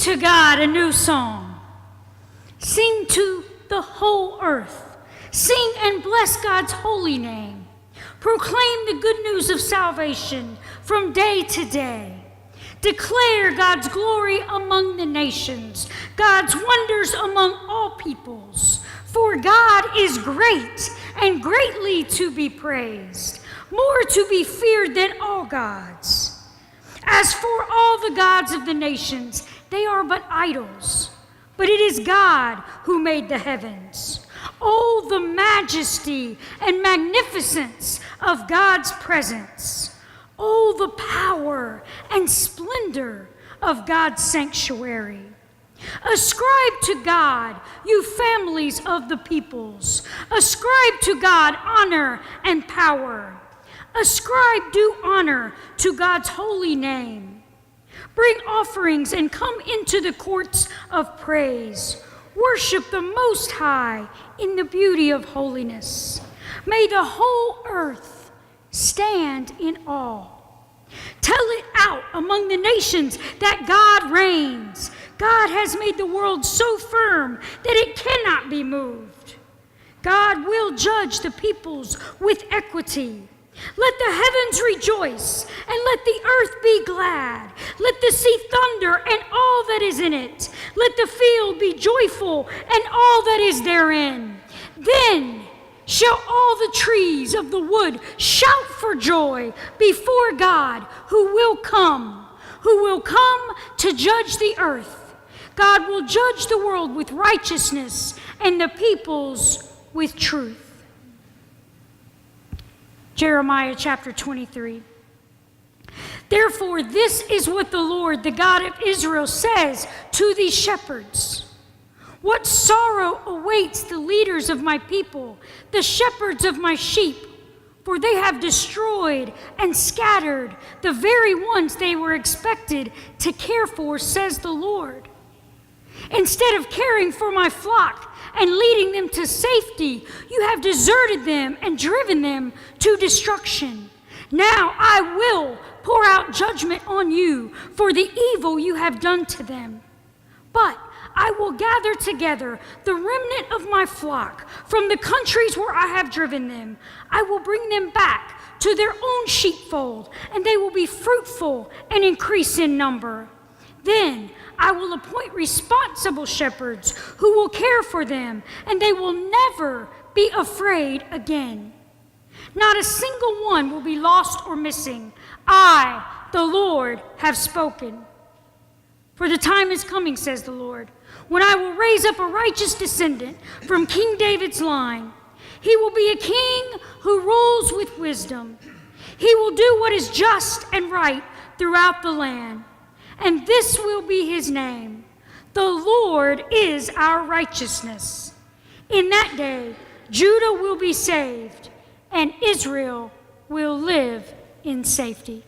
to God a new song. Sing to the whole earth. Sing and bless God's holy name. Proclaim the good news of salvation from day to day. Declare God's glory among the nations, God's wonders among all peoples. For God is great and greatly to be praised, more to be feared than all gods. As for all the gods of the nations, they are but idols, but it is God who made the heavens. Oh, the majesty and magnificence of God's presence. Oh, the power and splendor of God's sanctuary. Ascribe to God, you families of the peoples. Ascribe to God honor and power. Ascribe due honor to God's holy name. Bring offerings and come into the courts of praise. Worship the Most High in the beauty of holiness. May the whole earth stand in awe. Tell it out among the nations that God reigns. God has made the world so firm that it cannot be moved. God will judge the peoples with equity. Let the heavens rejoice, and let the earth be glad. Let the sea thunder, and all that is in it. Let the field be joyful, and all that is therein. Then shall all the trees of the wood shout for joy before God, who will come to judge the earth. God will judge the world with righteousness, and the peoples with truth. Jeremiah chapter 23. Therefore, this is what the Lord, the God of Israel, says to these shepherds. What sorrow awaits the leaders of my people, the shepherds of my sheep, for they have destroyed and scattered the very ones they were expected to care for, says the Lord. Instead of caring for my flock and leading them to safety, you have deserted them and driven them to destruction. Now I will pour out judgment on you for the evil you have done to them. But I will gather together the remnant of my flock from the countries where I have driven them. I will bring them back to their own sheepfold, and they will be fruitful and increase in number. Then I will appoint responsible shepherds who will care for them, and they will never be afraid again. Not a single one will be lost or missing. I, the Lord, have spoken. For the time is coming, says the Lord, when I will raise up a righteous descendant from King David's line. He will be a king who rules with wisdom. He will do what is just and right throughout the land. And this will be his name. The Lord is our righteousness. In that day, Judah will be saved, and Israel will live in safety.